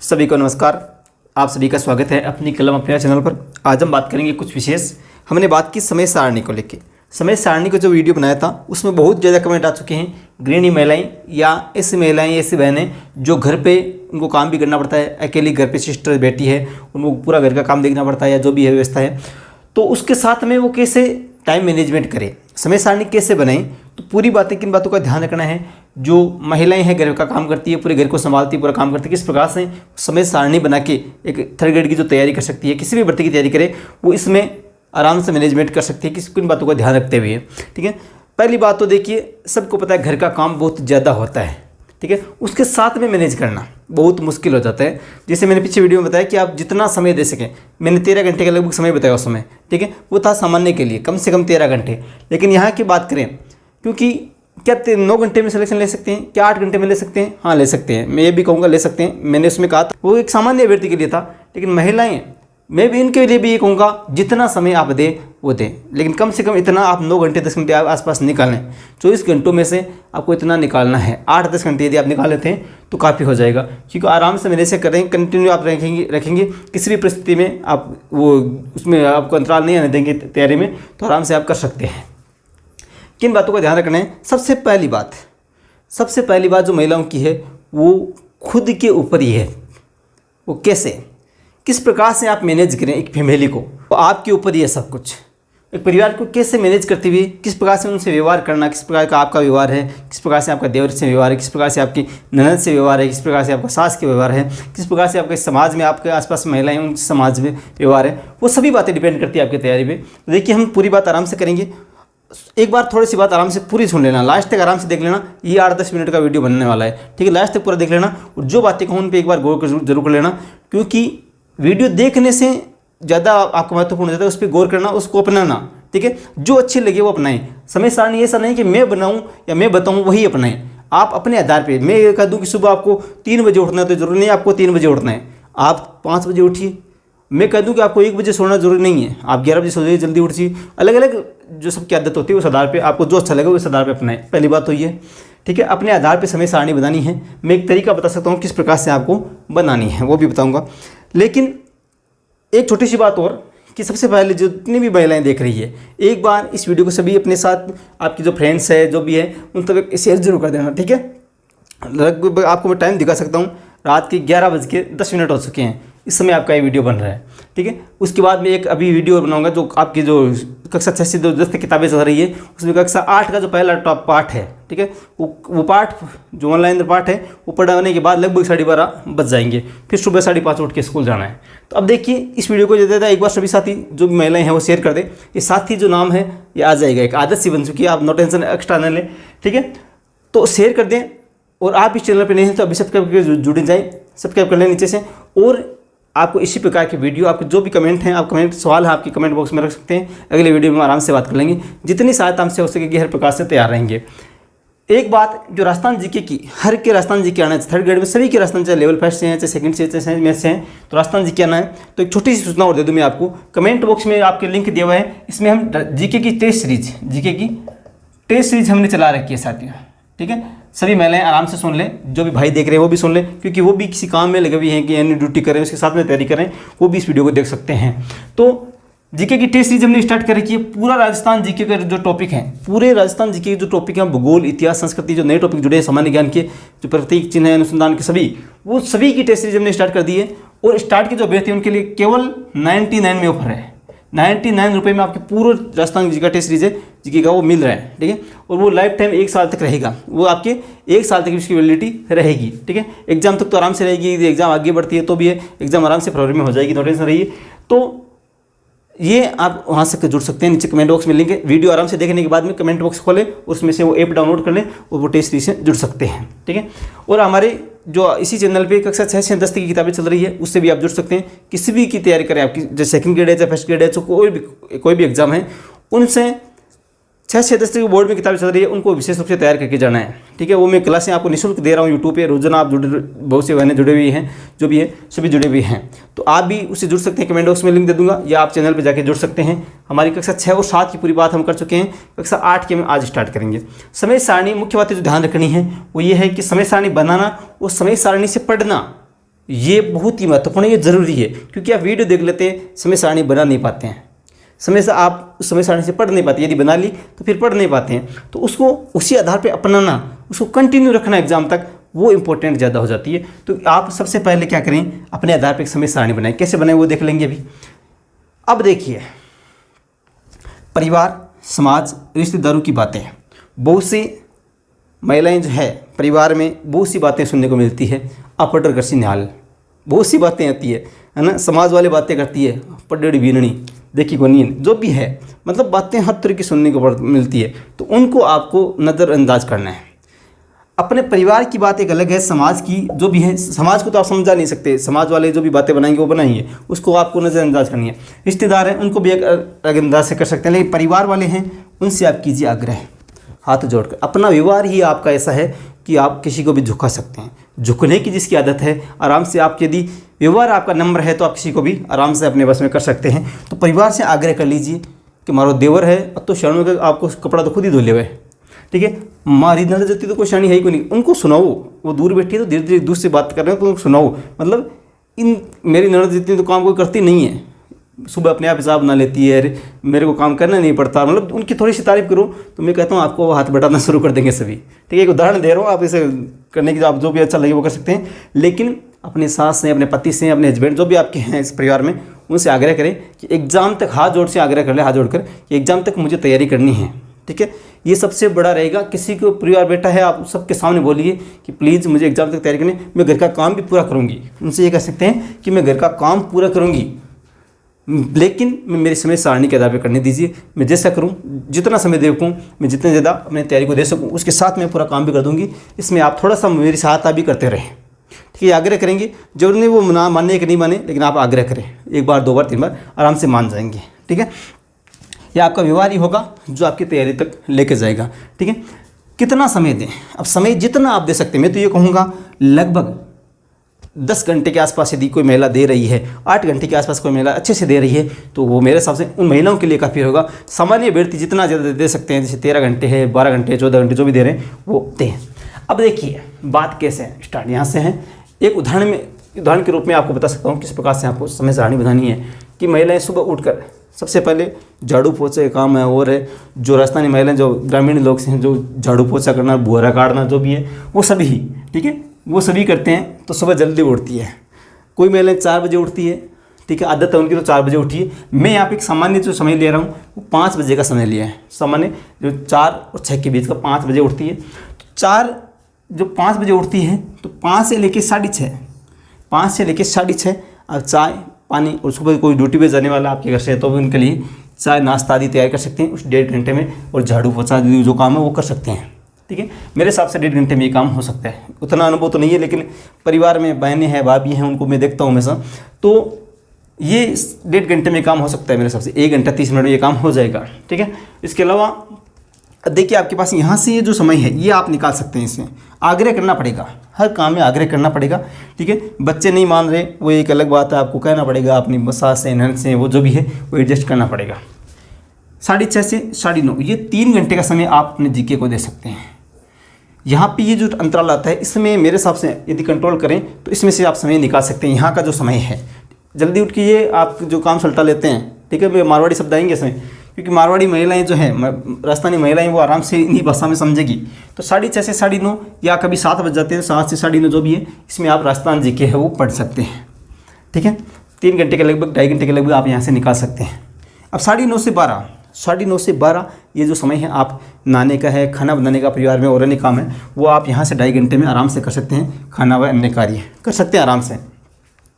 सभी को नमस्कार। आप सभी का स्वागत है अपनी कलम अपने चैनल पर। आज हम बात करेंगे कुछ विशेष। हमने बात की समय सारणी को लेकर। समय सारणी को जो वीडियो बनाया था उसमें बहुत ज़्यादा कमेंट आ चुके हैं। गृहिणी महिलाएं या ऐसी महिलाएं, ऐसी बहनें जो घर पे उनको काम भी करना पड़ता है, अकेली घर पे सिस्टर बेटी है, उनको पूरा घर का काम देखना पड़ता है या जो भी है व्यवस्था है, तो उसके साथ में वो कैसे टाइम मैनेजमेंट करें, समय सारणी कैसे बनाएं। तो पूरी बातें, किन बातों का ध्यान रखना है। जो महिलाएं हैं घर का काम करती है, पूरे घर को संभालती है, पूरा काम करती है, किस प्रकार से समय सारणी बना के एक थर्ड ग्रेड की जो तैयारी कर सकती है, किसी भी भर्ती की तैयारी करे वो इसमें आराम से मैनेजमेंट कर सकती है, किन बातों का ध्यान रखते हुए। ठीक है, पहली बात तो देखिए, सबको पता है घर का काम बहुत ज़्यादा होता है। ठीक है, उसके साथ में मैनेज करना बहुत मुश्किल हो जाता है। जैसे मैंने पीछे वीडियो में बताया कि आप जितना समय दे सकें, मैंने 13 घंटे का लगभग समय बताया उस समय। ठीक है, वो था सामान्य के लिए कम से कम 13 घंटे। लेकिन यहाँ की बात करें, क्योंकि क्या 9 घंटे में सिलेक्शन ले सकते हैं, क्या 8 घंटे में ले सकते हैं? हाँ, ले सकते हैं। मैं ये भी कहूँगा ले सकते हैं। मैंने उसमें कहा था वो एक सामान्य अभ्यर्थी के लिए था। लेकिन महिलाएं, मैं भी इनके लिए भी ये कहूँगा जितना समय आप दें वो दें, लेकिन कम से कम इतना आप 9 घंटे 10 घंटे आसपास निकालें। 24 घंटों में से आपको इतना निकालना है। 8-10 घंटे यदि आप निकाल लेते हैं तो काफ़ी हो जाएगा, क्योंकि आराम से मेरे से करें, कंटिन्यू आप रखेंगे किसी भी परिस्थिति में। आप वो उसमें आपको अंतराल नहीं आने देंगे तैयारी में, तो आराम से आप कर सकते हैं। किन बातों का ध्यान रखना है? सबसे पहली बात जो महिलाओं की है वो खुद के ऊपर ही है। वो कैसे, किस प्रकार से आप मैनेज करें एक फैमिली को, तो आपके ऊपर ही है सब कुछ। एक परिवार को कैसे मैनेज करते हुए, किस प्रकार से उनसे व्यवहार करना, किस प्रकार का आपका व्यवहार है, किस प्रकार से आपका देवर से व्यवहार है, किस प्रकार से आपकी ननद से व्यवहार है, किस प्रकार से आपका सास के व्यवहार है, किस प्रकार से आपके समाज में, आपके आसपास महिलाएं उन समाज में व्यवहार है, वो सभी बातें डिपेंड करती है आपकी तैयारी में। तो देखिए, हम पूरी बात आराम से करेंगे। एक बार थोड़ी सी बात आराम से पूरी सुन लेना, लास्ट तक आराम से देख लेना। ये 8-10 मिनट का वीडियो बनने वाला है। ठीक है, लास्ट तक पूरा देख लेना और जो बातें कहूँ उन पर एक बार गौर जरूर कर लेना, क्योंकि वीडियो देखने से ज़्यादा आपको महत्वपूर्ण हो जाता है उस पर गौर करना, उसको अपनाना। ठीक है, जो अच्छे लगे वो अपनाएं। समय सारणी ऐसा नहीं कि मैं बनाऊं या मैं बताऊं वही अपनाएं। आप अपने आधार पे, मैं ये कह दूं कि सुबह आपको 3 बजे उठना है तो जरूरी नहीं आपको 3 बजे उठना है, आप 5 बजे उठिए। मैं कह दूं कि आपको 1 बजे सोना जरूरी नहीं है, आप 11 बजे सो जाइए, जल्दी उठिए। अलग अलग जो सबकी आदत होती है उस आधार पर आपको जो अच्छा लगे उस आधार पर अपनाएं। पहली बात तो ये। ठीक है, अपने आधार पर समय सारणी बनानी है। मैं एक तरीका बता सकता हूँ किस प्रकार से आपको बनानी है, वो भी बताऊँगा। लेकिन एक छोटी सी बात और, कि सबसे पहले जितनी भी महिलाएं देख रही है, एक बार इस वीडियो को सभी अपने साथ, आपकी जो फ्रेंड्स है जो भी है उन तक शेयर जरूर कर देना। ठीक है, लगभग आपको मैं टाइम दिखा सकता हूँ, रात के 11:10 हो चुके हैं इस समय आपका ये वीडियो बन रहा है। ठीक है, उसके बाद मैं एक अभी वीडियो बनाऊंगा जो आपकी जो कक्षा 6 से 10 तक किताबें चल रही है उसमें कक्षा 8 का जो पहला टॉप पार्ट है। ठीक है, वो पार्ट जो ऑनलाइन पार्ट है वो पढ़ाने के बाद लगभग 12:30 बज जाएंगे, फिर सुबह 5:30 उठ के स्कूल जाना है। तो अब देखिए, इस वीडियो को जो एक बार सभी साथी जो भी महिलाएं हैं वो शेयर कर दें। ये साथी जो नाम है ये आ जाएगा, एक आदत सी बन चुकी है, आप नो टेंशन एक्स्ट्रा न लें। ठीक है, तो शेयर कर दें। और आप इस चैनल पर नहीं हैं तो अभी सब्सक्राइब करके जुड़ जाएँ, सब्सक्राइब कर लें नीचे से। और आपको इसी प्रकार की वीडियो, आपके जो भी कमेंट हैं, आप कमेंट सवाल है आपकी कमेंट बॉक्स में रख सकते हैं। अगले वीडियो में आराम से बात कर लेंगे, जितनी सहायता हमसे हो सकेगी हर प्रकार से तैयार रहेंगे। एक बात जो राजस्थान जीके की, हर के राजस्थान जीके आना है, थर्ड ग्रेड में सभी के राजस्थान, चाहे लेवल फर्स्ट से हैं, चाहे सेकंड से, चाहे मैथ से हैं, तो राजस्थान जीके आना है। तो एक छोटी सी सूचना और दे दूँ मैं आपको, कमेंट बॉक्स में आपके लिंक दिया हुआ है, इसमें हम जीके की टेस्ट सीरीज हमने चला रखी है साथियों। ठीक है, सभी महिलाएं आराम से सुन लें, जो भी भाई देख रहे हैं वो भी सुन लें, क्योंकि वो भी किसी काम में लगे हुए हैं कि यानी ड्यूटी करें, उसके साथ में तैयारी करें, वो भी इस वीडियो को देख सकते हैं। तो जीके की टेस्ट सीरीज हमने स्टार्ट कर रखी है। पूरा राजस्थान जीके का जो टॉपिक है, पूरे राजस्थान जीके के जो टॉपिक हैं, भूगोल, इतिहास, संस्कृति, जो नए टॉपिक जुड़े हैं, सामान्य ज्ञान के जो प्रतीक चिन्ह है, अनुसंधान के सभी, वो सभी की टेस्ट सीरीज हमने स्टार्ट कर दी है। और स्टार्ट के जो अभ्यर्थी हैं उनके लिए केवल 99 में ऑफर है। 99 रुपये में आपके पूरा राजस्थान जी का टेस्ट सीरीज है जीके का, वो मिल रहा है। ठीक है, और वो लाइफ टाइम 1 साल तक रहेगा, वो आपके 1 साल तक उसकी वैलिडिटी रहेगी। ठीक है, एग्जाम तक तो आराम से रहेगी, यदि एग्जाम आगे बढ़ती है तो भी है, एग्जाम आराम से फरवरी में हो जाएगी, नो टेंशन रहिए। तो ये आप वहाँ से जुड़ सकते हैं, नीचे कमेंट बॉक्स में लिंक है। वीडियो आराम से देखने के बाद में कमेंट बॉक्स खोलें, उसमें से वो ऐप डाउनलोड कर लें और वो टेस्ट सीरीज से जुड़ सकते हैं। ठीक है, और हमारे जो इसी चैनल पे कक्षा 6 से 10 की किताबें चल रही है, उससे भी आप जुड़ सकते हैं। किसी भी की तैयारी करें, आपकी जो सेकंड ग्रेड है, चाहे फर्स्ट ग्रेड है, तो कोई भी एग्जाम है, उनसे 6 से 10 की बोर्ड में किताबें चल रही है, उनको विशेष रूप से तैयार करके जाना है। ठीक है, वो मैं क्लासें आपको निःशुल्क दे रहा हूँ यूट्यूब पे, रोजाना आप बहुत से बहने जुड़े हुए हैं, जो भी है सभी जुड़े हुए हैं, तो आप भी उससे जुड़ सकते हैं। कमेंट बॉक्स में लिंक दे दूंगा, या आप चैनल पे जाके जुड़ सकते हैं। हमारी कक्षा 6 और 7 की पूरी बात हम कर चुके हैं, कक्षा 8 की हम आज स्टार्ट करेंगे। समय सारणी, मुख्य बातें जो ध्यान रखनी है वो ये है कि समय सारणी बनाना और समय सारणी से पढ़ना ये बहुत ही महत्वपूर्ण है, ये ज़रूरी है, क्योंकि आप वीडियो देख लेते हैं, समय सारणी बना नहीं पाते हैं, समय से आप उस समय सारणी से पढ़ नहीं पाते, यदि बना ली तो फिर पढ़ नहीं पाते हैं। तो उसको उसी आधार पर अपनाना, उसको कंटिन्यू रखना एग्जाम तक, वो इंपॉर्टेंट ज़्यादा हो जाती है। तो आप सबसे पहले क्या करें, अपने आधार पर एक समय सारणी बनाएं। कैसे बनाएं वो देख लेंगे अभी। अब देखिए, परिवार, समाज, रिश्तेदारों की बातें, बहुत सी महिलाएं जो है परिवार में बहुत सी बातें सुनने को मिलती है, अपटर करसी निहाल, बहुत सी बातें आती है ना। समाज वाले बातें करती है, पडेड़ी बीननी देखी को नींद, जो भी है, मतलब बातें हर तरह की सुनने को मिलती है। तो उनको आपको नज़रअंदाज करना है। अपने परिवार की बात एक अलग है, समाज की जो भी है, समाज को तो आप समझा नहीं सकते, समाज वाले जो भी बातें बनाएंगे वो बनाएंगे, उसको आपको नज़रअंदाज करनी है। रिश्तेदार हैं, उनको भी एक अलग अंदाज से कर सकते हैं, लेकिन परिवार वाले हैं, उनसे आप कीजिए आग्रह, हाथ जोड़कर। अपना व्यवहार ही आपका ऐसा है कि आप किसी को भी झुका सकते हैं। झुकने की जिसकी आदत है, आराम से आप, यदि व्यवहार आपका नम्र है, तो आप किसी को भी आराम से अपने बस में कर सकते हैं। तो परिवार से आग्रह कर लीजिए कि मारो देवर है, अब तो शरणों का आपको कपड़ा तो खुद ही धो ले हुए, ठीक है, मारी नजर जती तो कोई शानी है ही कोई नहीं, उनको सुनाओ। वो दूर बैठी है तो धीरे धीरे दूर से बात कर रहे हो तो उनको सुनाओ। मतलब इन मेरी ननद जितनी तो काम कोई करती नहीं है, सुबह अपने आप हिसाब ना लेती है, मेरे को काम करना नहीं पड़ता, मतलब उनकी थोड़ी सी तारीफ करो तो मैं कहता हूँ आपको हाथ बैठाना शुरू कर देंगे सभी। ठीक है, एक उदाहरण दे रहा हूँ, आप इसे करने की आप जो भी अच्छा लगे वो कर सकते हैं। लेकिन अपने सास से, अपने पति से, अपने हस्बैंड जो भी आपके हैं इस परिवार में, उनसे आग्रह करें कि एग्ज़ाम तक, हाथ जोड़ से आग्रह कर ले, हाथ जोड़कर कि एग्ज़ाम तक मुझे तैयारी करनी है। ठीक है, ये सबसे बड़ा रहेगा। किसी को परिवार बैठा है, आप सबके सामने बोलिए कि प्लीज़ मुझे एग्जाम तक तैयारी करनी, मैं घर का काम भी पूरा करूँगी। उनसे ये कह सकते हैं कि मैं घर का काम पूरा करूँगी, लेकिन मैं मेरी समय सारणी के आधार पर करने दीजिए। मैं जैसा करूँ, जितना समय दे सकूँ, मैं जितने ज़्यादा अपनी तैयारी को दे सकूँ, उसके साथ मैं पूरा काम भी कर दूँगी। इसमें आप थोड़ा सा मेरी सहायता भी करते रहें। ठीक है, आग्रह करेंगे, जरूर नहीं वो ना माने कि नहीं माने, लेकिन आप आग्रह करें, एक बार, 2 बार, 3 बार, आराम से मान जाएंगे। ठीक है, यह आपका व्यवहार ही होगा जो आपकी तैयारी तक लेके जाएगा। ठीक है, कितना समय दें? अब समय जितना आप दे सकते हैं, मैं तो ये कहूँगा लगभग 10 घंटे के आसपास यदि कोई महिला दे रही है, 8 घंटे के आसपास कोई महिला अच्छे से दे रही है, तो वो मेरे हिसाब से उन महिलाओं के लिए काफ़ी होगा। सामान्य व्यक्ति जितना ज़्यादा दे सकते हैं, जैसे 13 घंटे है, 12 घंटे, 14 घंटे जो भी दे रहे हैं वो दें। अब देखिए बात कैसे है, स्टार्ट यहाँ से है। एक उदाहरण के रूप में आपको बता सकता हूँ किस प्रकार से आपको समय सारणी बनानी है। कि महिलाएं सुबह उठकर सबसे पहले झाड़ू पोछे का काम है, और है जो राजस्थानी महिलाएं, जो ग्रामीण लोग हैं, जो झाड़ू पोछा करना, बुआरा काटना जो भी है, वो सभी, ठीक है, वो सभी करते हैं। तो सुबह जल्दी उठती है। कोई महिलाएं 4 बजे उठती है, ठीक है, आदत है उनकी तो 4 बजे उठिए। मैं यहाँ पे एक सामान्य जो समय ले रहा हूँ वो 5 बजे का समय लिया है। सामान्य जो 4 और 6 के बीच का 5 बजे उठती है। तो 5 बजे उठती है तो 5 से लेकर 6:30, 5 से लेकर 6:30 अब चाय पानी, और सुबह कोई ड्यूटी पे जाने वाला आपके घर से है तो भी उनके लिए चाय नाश्ता आदि तैयार कर सकते हैं उस 1.5 घंटे में। और झाड़ू पोछा जो काम है वो कर सकते हैं। ठीक है, मेरे हिसाब से 1.5 घंटे में ये काम हो सकता है। उतना अनुभव तो नहीं है, लेकिन परिवार में बहनें हैं, भाभी हैं, उनको मैं देखता हूँ हमेशा, तो ये 1.5 घंटे में काम हो सकता है मेरे हिसाब से। 1 घंटा 30 मिनट में ये काम हो जाएगा। ठीक है, इसके अलावा देखिए आपके पास यहाँ से ये जो समय है ये आप निकाल सकते हैं। इसमें आग्रह करना पड़ेगा, हर काम में आग्रह करना पड़ेगा। ठीक है, बच्चे नहीं मान रहे वो एक अलग बात है, आपको कहना पड़ेगा, अपनी सास से, ननद से, वो जो भी है वो एडजस्ट करना पड़ेगा। 6:30 से 9:30 ये 3 घंटे का समय आप अपने जीके को दे सकते हैं। यहाँ पे ये जो अंतराल आता है, इसमें मेरे हिसाब से यदि कंट्रोल करें तो इसमें से आप समय निकाल सकते हैं। यहाँ का जो समय है, जल्दी उठ के ये आप जो काम सल्टा लेते हैं, ठीक है, मारवाड़ी शब्द आएंगे इसमें, क्योंकि मारवाड़ी महिलाएं जो हैं, राजस्थानी महिलाएं, वो आराम से इन्हीं भाषा में समझेगी। तो 6:30 से 9:30 या कभी 7 बज जाते हैं, 7 से 9:30 जो भी है, इसमें आप राजस्थान जीके है वो पढ़ सकते हैं। ठीक है, 3 घंटे के लगभग, 2.5 घंटे के लगभग आप यहाँ से निकाल सकते हैं। अब 9:30 से 12 ये जो समय है, आप नहाने का है, खाना बनाने का, परिवार में और अन्य काम है, वो आप यहाँ से 2.5 घंटे में आराम से कर सकते हैं। खाना व अन्य कार्य कर सकते हैं आराम से,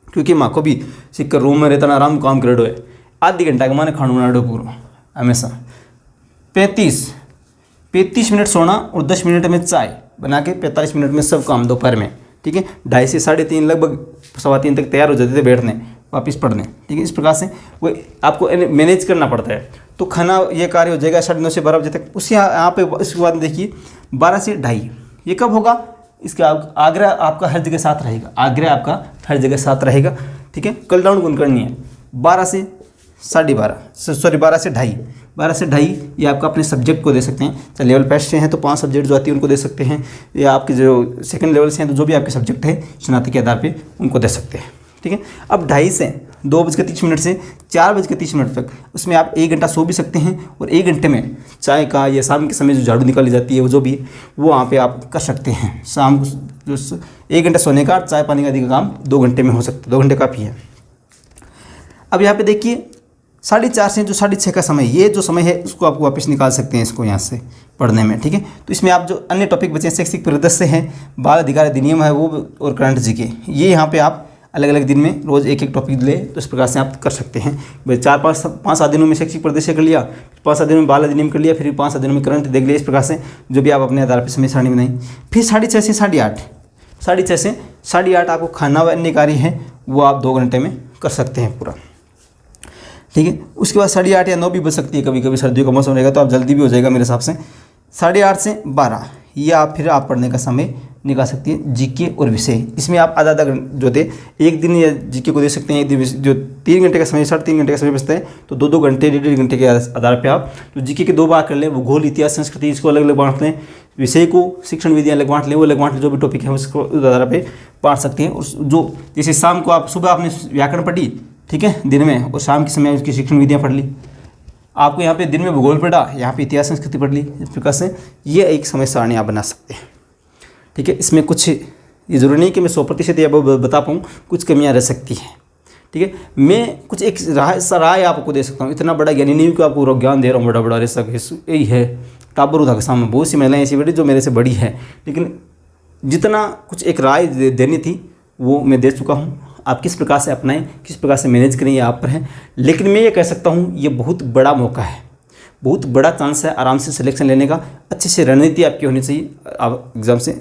क्योंकि माँ को भी सिक्कर रूम में रहता ना, आराम काम कर है। आधी घंटा का माने खाना बना दो पूरा हमेशा। 35 मिनट सोना और 10 मिनट में चाय बना के 45 मिनट में सब काम दोपहर में। ठीक है, 2:30 से 3:30 लगभग 2:15 तक तैयार हो जाते थे बैठने, वापस पढ़ने। ठीक है, इस प्रकार से वो आपको मैनेज करना पड़ता है। तो खाना ये कार्य हो जाएगा 9:30 से 12 बजे तक। उसी यहाँ पे इसके बाद देखिए 12 से 2:30 ये कब होगा? इसका आग्रह आपका हर जगह साथ रहेगा, आग्रह आपका हर जगह साथ रहेगा। ठीक है, कल डाउन कौन करनी है? 12 से 2:30 12 से 2.5 ये आपका अपने सब्जेक्ट को दे सकते हैं। चाहे लेवल फर्स्ट से हैं तो 5 सब्जेक्ट जो आती है उनको दे सकते हैं, या आपके जो सेकंड लेवल से हैं तो जो भी आपके सब्जेक्ट है शनाख्ती के आधार पे उनको दे सकते हैं। ठीक है, अब 2.5 से 2:30 से 4:30 तक उसमें आप 1 घंटा सो भी सकते हैं, और 1 घंटे में चाय का या शाम के समय जो झाड़ू निकाली जाती है वो जो भी है वो वहाँ पे आप कर सकते हैं। शाम को जो 1 घंटा सोने का, चाय पानी का आदि का काम 2 घंटे में हो सकता है, 2 घंटे काफ़ी है। अब यहाँ पे देखिए 4:30 से जो 6:30 का समय, ये जो समय है उसको आपको वापस निकाल सकते हैं इसको यहाँ से पढ़ने में। ठीक है, तो इसमें आप जो अन्य टॉपिक बचे हैं, शैक्षिक परिदृश्य है, बाल अधिकार अधिनियम है वो, और करंट जीके, ये यहाँ पे आप अलग अलग दिन में रोज़ एक टॉपिक ले, तो इस प्रकार से आप कर सकते हैं। भाई 4-5 दिनों में शैक्षिक परिदृश्य कर लिया, 5 दिनों में बाल अधिनियम कर लिया, फिर 5 दिनों में करंट देख लिया। इस प्रकार से जो भी आप अपने आधार पर समय सारणी बनाएं। फिर 6:30 से 8:30, 6:30 से 8:30 आपको खाना व अन्य कार्य है वो आप 2 घंटे में कर सकते हैं पूरा। ठीक है, उसके बाद 8:30 या 9 भी बच सकती है, कभी कभी सर्दियों का मौसम रहेगा तो आप जल्दी भी हो जाएगा मेरे हिसाब से। 8:30 से 12 ये आप फिर आप पढ़ने का समय निकाल सकती है जीके और विषय। इसमें आप आधा जो थे एक दिन या जीके को दे सकते हैं, एक दिन जो 3 घंटे का समय, 3.5 घंटे का समय बचता है तो 2-2 घंटे, 1.5 घंटे के आधार पर आप तो जीके के 2 भाग कर लें, भूगोल, इतिहास, संस्कृति, इसको अलग अलग बांट लें, विषय को शिक्षण विधियाँ अलग बांट लें, वो अलग बांट लें, जो भी टॉपिक है उसको उस आधार पर बांट सकते हैं। और जो जैसे शाम को आप सुबह आपने व्याकरण पढ़ी, ठीक है, दिन में, और शाम के समय उसकी शिक्षण विधियाँ पढ़ ली, आपको यहाँ पे दिन में भूगोल पढ़ा, यहाँ पे इतिहास संस्कृति पढ़ ली। इस प्रकार से ये एक समय सारणी आप बना सकते हैं। ठीक है, इसमें कुछ ये जरूरी नहीं कि मैं 100% या बता पाऊँ, कुछ कमियाँ रह सकती हैं। ठीक है, मैं कुछ एक राय आपको दे सकता हूँ, इतना बड़ा ज्ञानी नहीं कि आपको ज्ञान दे रहा हूँ बड़ा रेसा यही है। टाबर उदा के सामने बहुत सी महिलाएं ऐसी बड़ी जो मेरे से बड़ी है, लेकिन जितना कुछ एक राय देनी थी वो मैं दे चुका हूँ। आप किस प्रकार से अपनाएं, किस प्रकार से मैनेज करें, ये आप पर है। लेकिन मैं ये कह सकता हूँ ये बहुत बड़ा मौका है, बहुत बड़ा चांस है आराम से सिलेक्शन लेने का। अच्छी से रणनीति आपकी होनी चाहिए, आप एग्ज़ाम से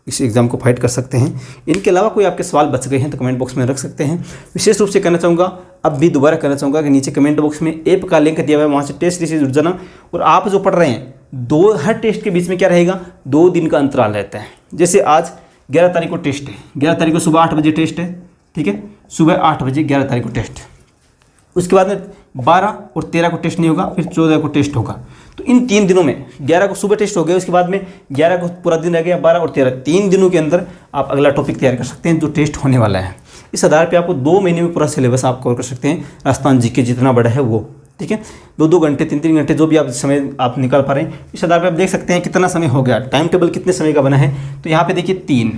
इस एग्ज़ाम को फाइट कर सकते हैं। इनके अलावा कोई आपके सवाल बच गए हैं तो कमेंट बॉक्स में रख सकते हैं। विशेष रूप से कहना चाहूँगा, अब भी दोबारा कहना चाहूँगा कि नीचे कमेंट बॉक्स में ऐप का लिंक दिया हुआ है, वहाँ से टेस्ट से जुड़ जाना। और आप जो पढ़ रहे हैं हर टेस्ट के बीच में क्या रहेगा, 2 दिन का अंतराल रहता है। जैसे आज 11 तारीख को टेस्ट है, 11 तारीख को सुबह 8 बजे टेस्ट है। ठीक है, सुबह 8 बजे 11 तारीख को टेस्ट। उसके बाद में 12 और 13 को टेस्ट नहीं होगा, फिर 14 को टेस्ट होगा। तो इन 3 दिनों में 11 को सुबह टेस्ट हो गया, उसके बाद में 11 को पूरा दिन रह गया, 12 और 13, 3 दिनों के अंदर आप अगला टॉपिक तैयार कर सकते हैं जो टेस्ट होने वाला है। इस आधार पे आपको 2 महीने में पूरा सिलेबस आप कवर कर सकते हैं, राजस्थान जीके जितना बड़ा है वो। ठीक है, 2-2 घंटे, 3-3 घंटे जो भी आप समय आप निकाल पा रहे हैं, इस आधार पर आप देख सकते हैं कितना समय हो गया, टाइम टेबल कितने समय का बना है। तो यहाँ पर देखिए 3,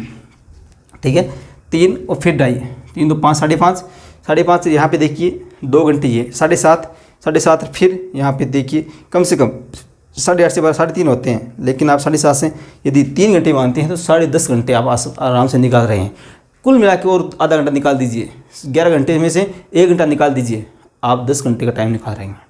ठीक है, 3 और फिर 2.5, 3 तो 5, 5.5, 5.5 यहाँ पे देखिए 2 घंटे, ये 7.5 फिर यहाँ पे देखिए कम से कम 8:30 से 3:30 होते हैं। लेकिन आप 7.5 से यदि 3 घंटे मानते हैं तो 10.5 घंटे आप आराम से निकाल रहे हैं। कुल मिला के और आधा घंटा निकाल दीजिए, 11 घंटे में से 1 घंटा निकाल दीजिए, आप 10 घंटे का टाइम निकाल रहे हैं।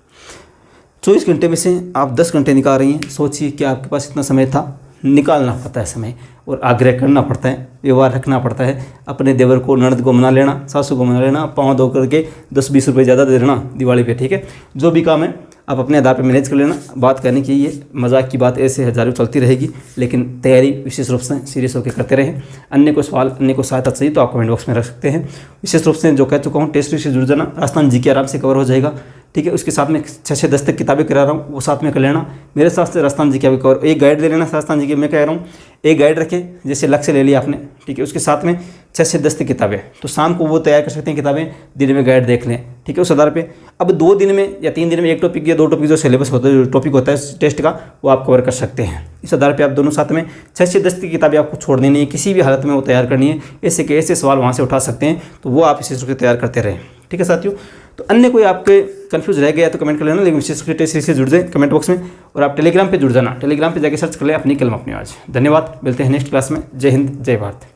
24 घंटे में से आप 10 घंटे निकाल रही हैं। सोचिए कि आपके पास इतना समय था, निकालना पड़ता है समय, और आग्रह करना पड़ता है, व्यवहार रखना पड़ता है। अपने देवर को, ननद को मना लेना, सासू को मना लेना, पाँव धो करके 10-20 रुपये ज़्यादा दे देना दिवाली पे। ठीक है, जो भी काम है आप अपने आधार पे मैनेज कर लेना। बात करने की ये मजाक की बात ऐसे हजारों चलती रहेगी, लेकिन तैयारी विशेष रूप से सीरियस होकर करते रहें। अन्य को सवाल, अन्य को सहायता चाहिए तो आप कमेंट बॉक्स में रख सकते हैं। विशेष रूप से जो कह चुका हूँ, टेस्ट से जुड़ जाना, राजस्थान जीके आराम से कवर हो जाएगा। ठीक है, उसके साथ में 6 10 तक किताबें करा रहा हूँ, वो साथ में कर लेना। मेरे साथ से राजस्थान जीके कवर, एक गाइड ले लेना राजस्थान जीके, मैं कह रहा हूँ एक गाइड रखें, जैसे लक्ष्य ले लिया आपने। ठीक है, उसके साथ में 6 से 10 तक किताबें, तो शाम को वो तैयार कर सकते हैं किताबें, दिन में गाइड देख लें। ठीक है, उस आधार पे अब 2 दिन में या 3 दिन में 1 टॉपिक या 2 टॉपिक जो सिलेबस होता है, जो टॉपिक होता है टेस्ट का, वो आप कवर कर सकते हैं। इस आधार पे आप दोनों साथ में 6 से 10 की किताबें आपको छोड़नी नहीं है, किसी भी हालत में वो तैयार करनी है। ऐसे के ऐसे सवाल वहाँ से उठा सकते हैं, तो वो आप इसी रूप से तैयार करते रहें। ठीक है साथियों, तो अन्य कोई आपके कंफ्यूज रह गया तो कमेंट कर लेना, लेकिन विशेष रूप से जुड़ जाए कमेंट बॉक्स में। और आप टेलीग्राम पे जुड़ जाना, टेलीग्राम पे जाके सर्च कर ले अपनी कलम अपनी आवाज़। धन्यवाद, मिलते हैं नेक्स्ट क्लास में। जय हिंद, जय भारत।